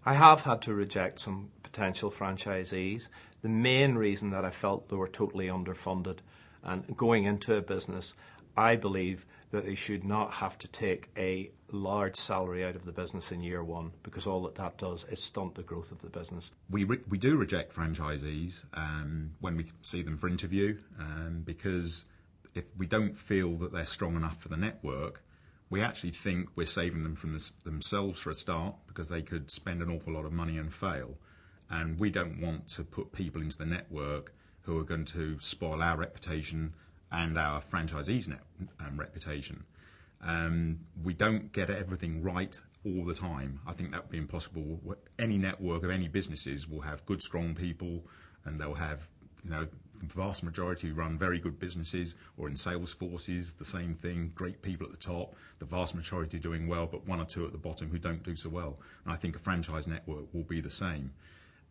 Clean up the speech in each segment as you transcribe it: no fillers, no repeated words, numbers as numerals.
I have had to reject some potential franchisees. The main reason that I felt they were totally underfunded, and going into a business, I believe that they should not have to take a large salary out of the business in year one, because all that does is stunt the growth of the business. We do reject franchisees when we see them for interview, because if we don't feel that they're strong enough for the network, we actually think we're saving them from themselves for a start, because they could spend an awful lot of money and fail. And we don't want to put people into the network who are going to spoil our reputation and our franchisees' reputation. We don't get everything right all the time. I think that would be impossible. Any network of any businesses will have good, strong people, and they'll have, the vast majority who run very good businesses, or in sales forces, the same thing, great people at the top, the vast majority doing well, but one or two at the bottom who don't do so well. And I think a franchise network will be the same.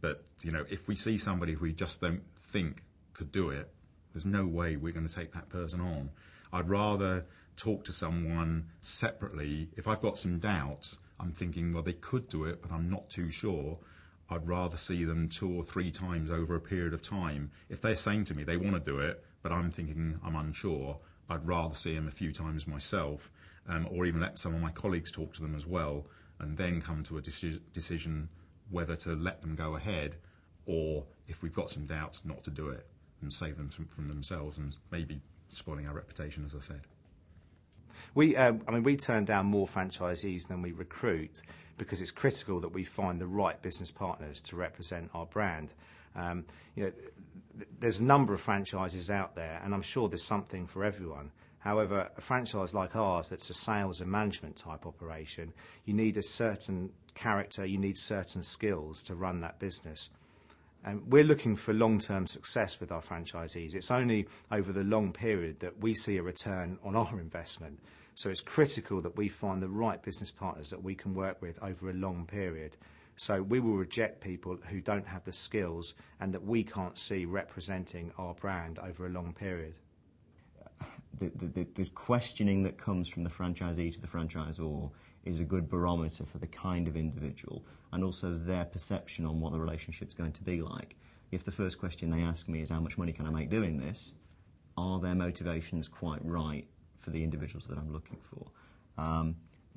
But, if we see somebody who we just don't think could do it, there's no way we're going to take that person on. I'd rather talk to someone separately. If I've got some doubts, I'm thinking, well, they could do it, but I'm not too sure. I'd rather see them 2 or 3 times over a period of time. If they're saying to me they want to do it, but I'm thinking I'm unsure, I'd rather see them a few times myself, or even let some of my colleagues talk to them as well, and then come to a decision whether to let them go ahead, or if we've got some doubts, not to do it and save them from themselves and maybe spoiling our reputation, as I said. We turn down more franchisees than we recruit, because it's critical that we find the right business partners to represent our brand. There's a number of franchises out there, and I'm sure there's something for everyone. However, a franchise like ours, that's a sales and management type operation, you need a certain character, you need certain skills to run that business. And we're looking for long-term success with our franchisees. It's only over the long period that we see a return on our investment. So it's critical that we find the right business partners that we can work with over a long period. So we will reject people who don't have the skills and that we can't see representing our brand over a long period. The questioning that comes from the franchisee to the franchisor is a good barometer for the kind of individual and also their perception on what the relationship's going to be like. If the first question they ask me is how much money can I make doing this, are their motivations quite right for the individuals that I'm looking for?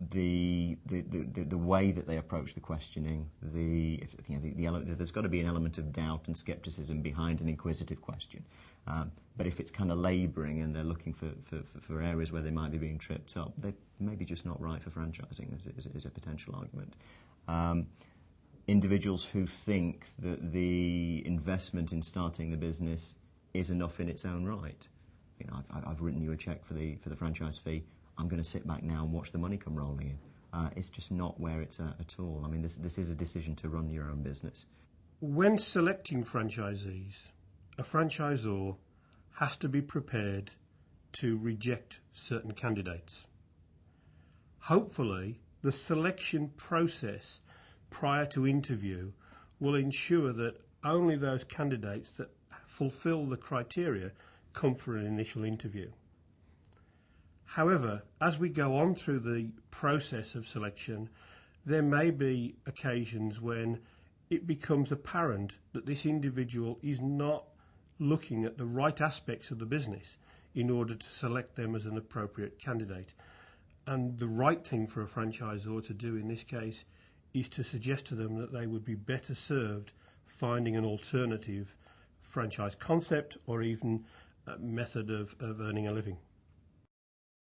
The way that they approach the questioning, there's got to be an element of doubt and scepticism behind an inquisitive question. But if it's kind of labouring and they're looking for areas where they might be being tripped up, they're maybe just not right for franchising, is a potential argument. Individuals who think that the investment in starting the business is enough in its own right. I've written you a cheque for the franchise fee. I'm going to sit back now and watch the money come rolling in. It's just not where it's at all. I mean, this is a decision to run your own business. When selecting franchisees, a franchisor has to be prepared to reject certain candidates. Hopefully, the selection process prior to interview will ensure that only those candidates that fulfill the criteria come for an initial interview. However, as we go on through the process of selection, there may be occasions when it becomes apparent that this individual is not looking at the right aspects of the business in order to select them as an appropriate candidate. And the right thing for a franchisor to do in this case is to suggest to them that they would be better served finding an alternative franchise concept or even a method of earning a living.